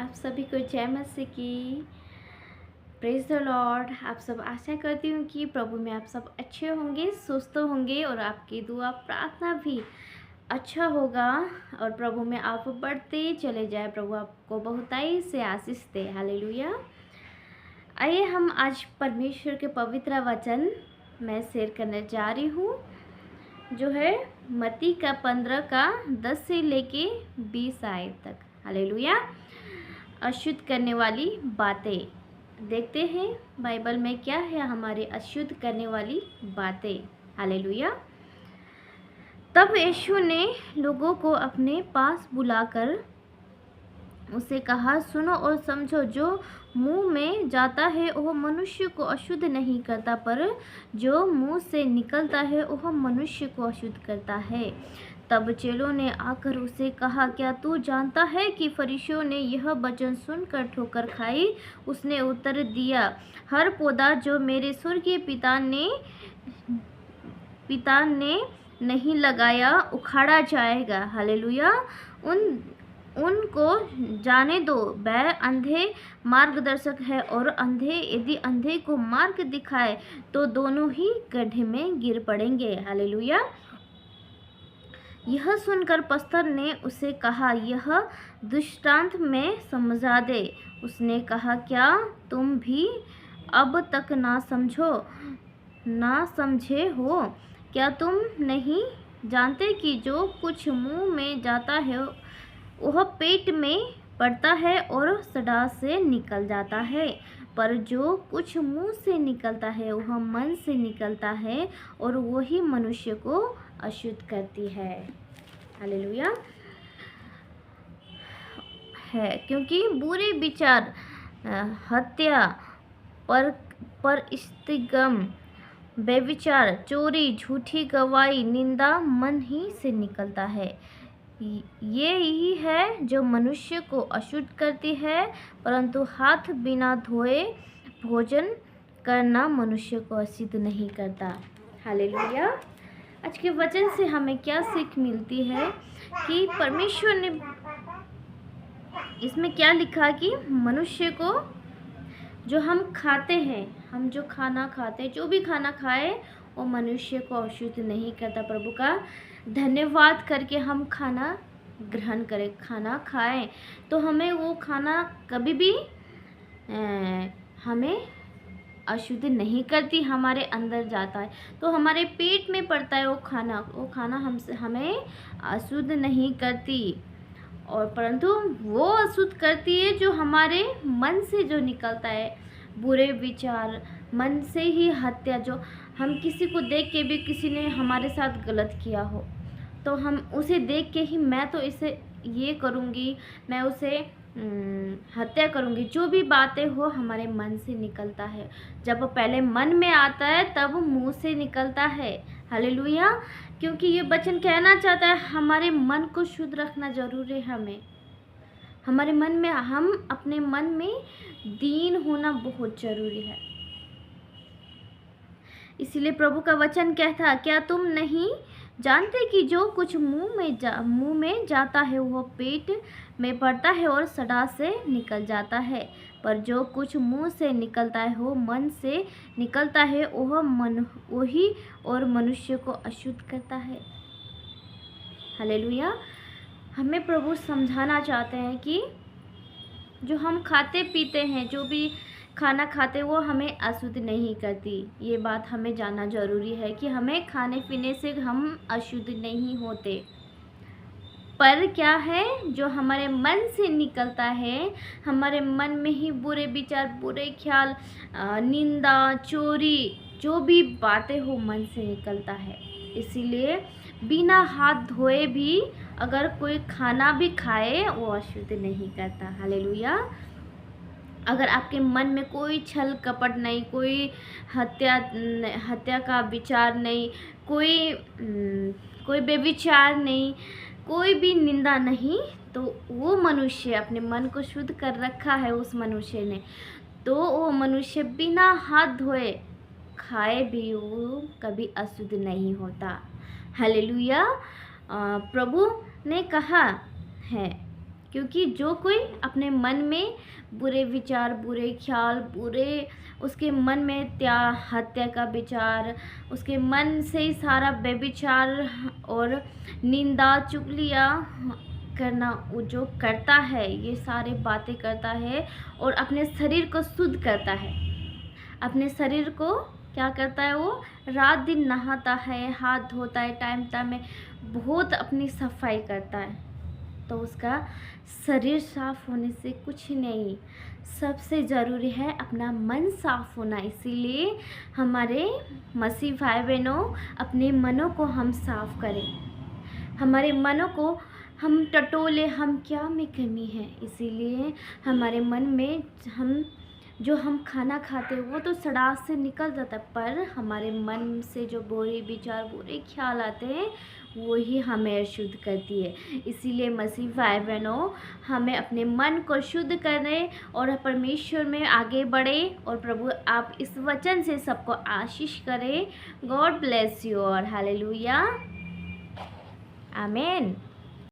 आप सभी को जय मसीह की। Praise the Lord. आप सब आशा करती हूँ कि प्रभु में आप सब अच्छे होंगे, स्वस्थ होंगे और आपकी दुआ प्रार्थना भी अच्छा होगा और प्रभु में आप बढ़ते चले जाए। प्रभु आपको बहुताई से आशीष दे। हालेलुया। आइए हम आज परमेश्वर के पवित्र वचन मैं शेयर करने जा रही हूँ, जो है मत्ती का 15 का 10 से लेके 20 आयत तक। हालेलुया। अशुद्ध करने वाली बातें। देखते हैं बाइबल में क्या है हमारे अशुद्ध करने वाली बातें। हालेलुया। तब यीशु ने लोगों को अपने पास बुलाकर उसे कहा, सुनो और समझो, जो मुंह में जाता है वह मनुष्य को अशुद्ध नहीं करता, पर जो मुंह से निकलता है वह मनुष्य को अशुद्ध करता है। तब चेलों ने आकर उसे कहा, क्या तू जानता है कि फरीसियों ने यह वचन सुनकर ठोकर खाई? उसने उत्तर दिया, हर पौधा जो मेरे स्वर्गीय पिता ने नहीं लगाया उखाड़ा जाएगा। हालेलुया। उनको जाने दो, वह अंधे मार्गदर्शक है और अंधे यदि अंधे को मार्ग दिखाए तो दोनों ही गड्ढे में गिर पड़ेंगे। हालेलुया। यह सुनकर पस्तर ने उसे कहा, यह दृष्टांत में समझा दे। उसने कहा, क्या तुम भी अब तक ना समझे हो? क्या तुम नहीं जानते कि जो कुछ मुंह में जाता है वह पेट में पड़ता है और सड़ा से निकल जाता है, पर जो कुछ मुंह से निकलता है वह मन से निकलता है और वही मनुष्य को अशुद्ध करती है। हालेलुया। है क्योंकि बुरे विचार, हत्या, परस्त्रीगम, व्यभिचार, चोरी, झूठी गवाही, निंदा मन ही से निकलता है। ये ही है जो मनुष्य को अशुद्ध करती है, परंतु हाथ बिना धोए भोजन करना मनुष्य को अशुद्ध नहीं करता। हालेलुया। आज के वचन से हमें क्या सीख मिलती है कि परमेश्वर ने इसमें क्या लिखा कि मनुष्य को जो हम खाते हैं, हम जो खाना खाते हैं, जो भी खाना खाए वो मनुष्य को अशुद्ध नहीं करता। प्रभु का धन्यवाद करके हम खाना ग्रहण करें, खाना खाएं, तो हमें वो खाना कभी भी हमें अशुद्ध नहीं करती, हमारे अंदर जाता है तो हमारे पेट में पड़ता है वो खाना हमें अशुद्ध नहीं करती, और परंतु वो अशुद्ध करती है जो हमारे मन से जो निकलता है, बुरे विचार, मन से ही हत्या। जो हम किसी को देख के भी, किसी ने हमारे साथ गलत किया हो तो हम उसे देख के ही मैं तो इसे ये करूँगी, मैं उसे हत्या करूँगी। जो भी बातें हो हमारे मन से निकलता है। जब पहले मन में आता है तब मुंह से निकलता है। हालेलुया। क्योंकि ये वचन कहना चाहता है हमारे मन को शुद्ध रखना जरूरी है। हमारे मन में, हम अपने मन में दीन होना बहुत जरूरी है। इसीलिए प्रभु का वचन कहता, क्या तुम नहीं जानते कि जो कुछ मुंह में जाता है वह पेट में पड़ता है और सड़ा से निकल जाता है, पर जो कुछ मुंह से निकलता है वो मन से निकलता है, वही और मनुष्य को अशुद्ध करता है। हालेलुया। हमें प्रभु समझाना चाहते हैं कि जो हम खाते पीते हैं, जो भी खाना खाते वो हमें अशुद्ध नहीं करती। ये बात हमें जानना जरूरी है कि हमें खाने पीने से हम अशुद्ध नहीं होते, पर क्या है जो हमारे मन से निकलता है, हमारे मन में ही बुरे विचार, बुरे ख्याल, निंदा, चोरी, जो भी बातें हो मन से निकलता है। इसीलिए बिना हाथ धोए भी अगर कोई खाना भी खाए वो अशुद्ध नहीं करता। हालेलुया। अगर आपके मन में कोई छल कपट नहीं, कोई हत्या का विचार नहीं, कोई बेविचार नहीं, कोई भी निंदा नहीं, तो वो मनुष्य अपने मन को शुद्ध कर रखा है उस मनुष्य ने, तो वो मनुष्य बिना हाथ धोए खाए भी वो कभी अशुद्ध नहीं होता। हालेलुया। प्रभु ने कहा है क्योंकि जो कोई अपने मन में बुरे विचार, बुरे ख्याल, बुरे उसके मन में हत्या का विचार, उसके मन से ही सारा व्यभिचार और निंदा, चुगलियाँ करना, वो जो करता है, ये सारी बातें करता है और अपने शरीर को शुद्ध करता है। अपने शरीर को क्या करता है, वो रात दिन नहाता है, हाथ धोता है, टाइम में बहुत अपनी सफाई करता है, तो उसका शरीर साफ होने से कुछ नहीं, सबसे ज़रूरी है अपना मन साफ होना। इसीलिए हमारे मसीह भाई बहनों, अपने मनों को हम साफ करें। हमारे मनों को हम टटोले, हम क्या में कमी है, इसीलिए हमारे मन में हम खाना खाते हैं वो तो सड़ास से निकल जाता है, पर हमारे मन से जो बुरे विचार, बुरे ख्याल आते हैं, वो ही हमें अशुद्ध करती है। इसीलिए मसीह भाई बहनों, हमें अपने मन को शुद्ध करने और परमेश्वर में आगे बढ़े, और प्रभु आप इस वचन से सबको आशीष करें। गॉड ब्लेस यू और हालेलुया, आमीन।